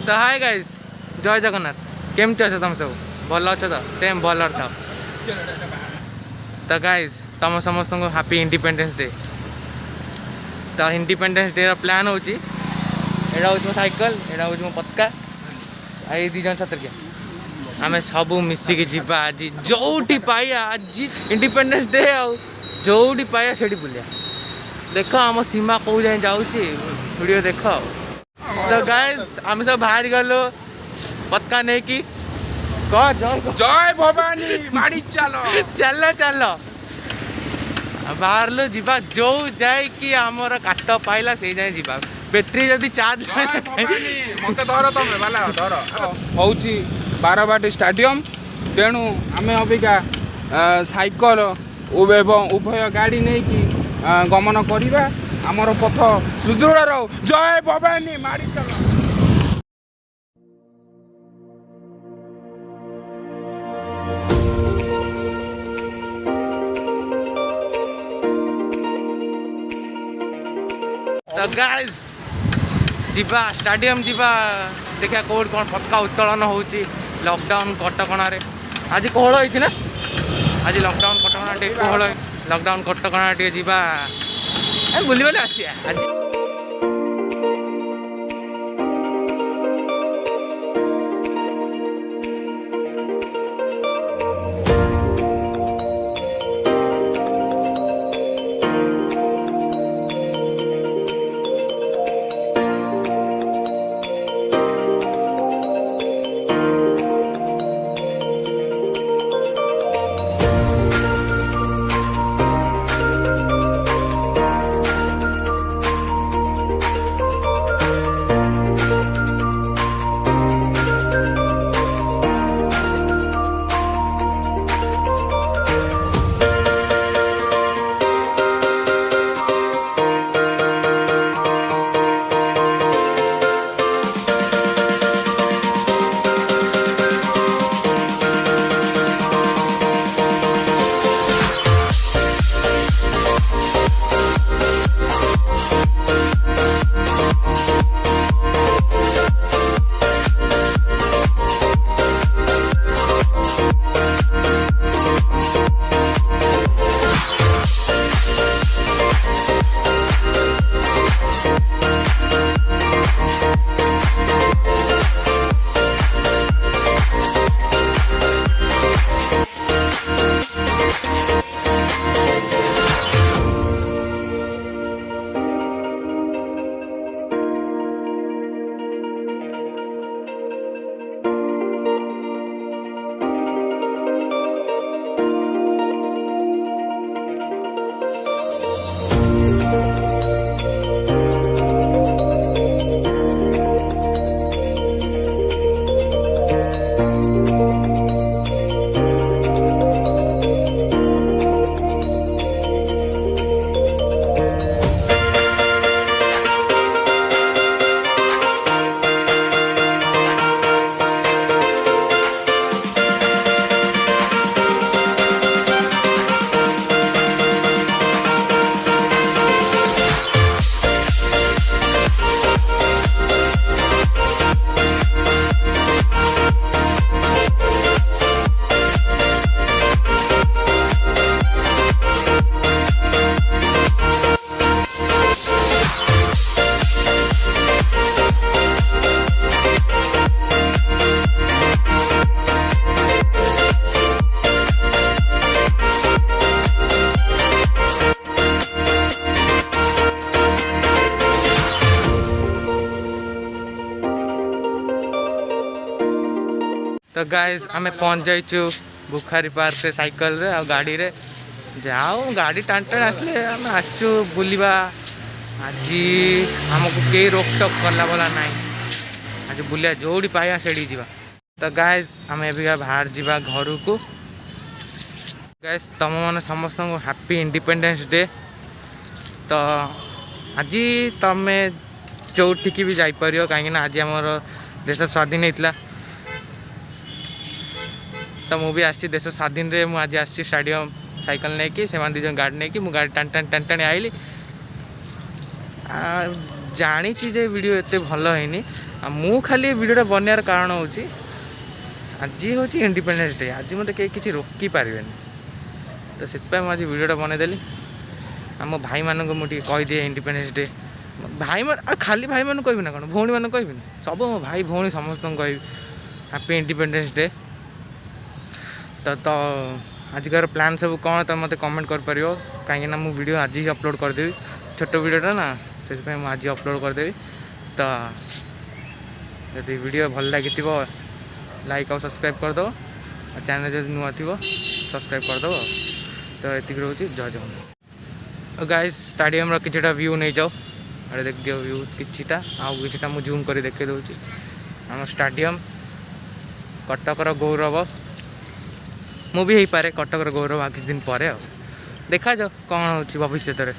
तो hi guys जय जगन्नाथ केमती अच्छे तुम सब भल अच्छ तो सेम भल था। तो गाइस तुम समस्त को हैप्पी इंडिपेंडेंस डे। तो इंडिपेंडेंस डे प्लान हो मो साइकल एटा हूँ मो पतका आई दी जन छात्र के आम सब मिसिकी जीवा आज जोटी पाया आज इंडिपेंडेंस डे जोटी पाया से बुलिया देख आम सीमा कौ जाए जाऊँगी वीडियो देख। तो गाइस आम सब बाहर गलो पतका नहीं कि कह जय भवानी माड़ी चलो चल चल बाहर लो जीवा जो जाए कि आमर काट पाइला से जाए जीवा बैटरी जदि चार्ज मत धर तमें बाला धर हूँ बारवाटी स्टाडियम तेणु आम अबिका साइकल एवं उभय गाड़ी नहीं कि गमन करवा आमर पथ सुदृढ़ रहो। जय भवानी माड़ी चलो। तो गाइस जीवा स्टाडियम जीवा देखा कौट कौन पतका उत्तोलन होची लॉकडाउन कटकणा आज कोहल होती ना आज लॉकडाउन कटकणा टे कोहल लॉकडाउन कटकणा टे जीवा बुली बाली आसिया आज। तो गाइस आम पहुँच जाइचु बुखारी पार्क से साइकिल रे आ गाड़ी रे जाओ गाड़ी टाण टाण आसले आम आसचु बुलिबा आज आमको कई रोक टोक कला बोला नाई आज बुलिया जोड़ी पाया सेड़ी जीवा। तो गाइस आम एबिका बाहर जीवा घर को। गाइस तुम मैंने समस्त को हैप्पी इंडिपेंडेंस डे। तो आज तुम जो भी जापर कहीं आज आम देश स्वाधीन होता तो मुझे आसी देश स्वाधीन रे आज आसी स्टाडियम साइकिल नहीं कि से दिज गाड़ी नहीं कि गाड़ी टाण टाण टाण टाणी आइली जानी जे वीडियो एत भल है ମୁଁ ଖାଲି ଭିଡ଼ିଓଟା ବନେଇବାର କାରଣ ହେଉଛି ଆଜି ହେଉଛି ଇଣ୍ଡିପେଣ୍ଡେନ୍ସ ଡେ। ଆଜି ମୋତେ କେହି କିଛି ରୋକି ପାରିବେନି, ତ ସେଥିପାଇଁ ମୁଁ ଆଜି ଭିଡ଼ିଓଟା ବନେଇଦେଲି। ଆମ ଭାଇମାନଙ୍କୁ ମୁଁ ଟିକେ କହିଦିଏ ଇଣ୍ଡିପେଣ୍ଡେନ୍ସ ଡେ। ଭାଇମାନେ ଆଉ ଖାଲି ଭାଇମାନଙ୍କୁ କହିବି ନା କ'ଣ, ଭଉଣୀମାନଙ୍କୁ କହିବିନି? ସବୁ ମୋ ଭାଇ ଭଉଣୀ ସମସ୍ତଙ୍କୁ କହିବି ହାପି ଇଣ୍ଡିପେଣ୍ଡେନ୍ସ ଡେ। ତ ଆଜିକାର ପ୍ଲାନ୍ ସବୁ କ'ଣ ତ ମୋତେ କମେଣ୍ଟ କରିପାରିବ, କାହିଁକିନା ମୁଁ ଭିଡ଼ିଓ ଆଜି ହିଁ ଅପଲୋଡ଼ କରିଦେବି। ଛୋଟ ଭିଡ଼ିଓଟା ନା, ସେଥିପାଇଁ ମୁଁ ଆଜି ଅପଲୋଡ଼ କରିଦେବି। ତ ଯଦି ଭିଡ଼ିଓ ଭଲ ଲାଗିଥିବ ଲାଇକ୍ ଆଉ ସବସ୍କ୍ରାଇବ୍ କରିଦେବ, ଆଉ ଚ୍ୟାନେଲ୍ ଯଦି ନୂଆ ଥିବ ସବସ୍କ୍ରାଇବ୍ କରିଦେବ। ତ ଏତିକି ରହୁଛି, ଜୟ ଜଗନ୍ନାଥ। ଆଉ ଗାଇସ୍ ଷ୍ଟାଡ଼ିୟମ୍ର କିଛିଟା ଭ୍ୟୁ ନେଇଯାଅ, ଆଡ଼େ ଦେଖିଦିଅ ଭ୍ୟୁଜ୍ କିଛିଟା, ଆଉ କିଛିଟା ମୁଁ ଜୁମ୍ କରି ଦେଖାଇ ଦେଉଛି। ଆମ ଷ୍ଟାଡ଼ିୟମ୍ କଟକର ଗୌରବ, ମୁଁ ବି ହେଇପାରେ କଟକର ଗୌରବ ଆଉ କିଛି ଦିନ ପରେ। ଆଉ ଦେଖାଯାଉ କ'ଣ ହେଉଛି ଭବିଷ୍ୟତରେ।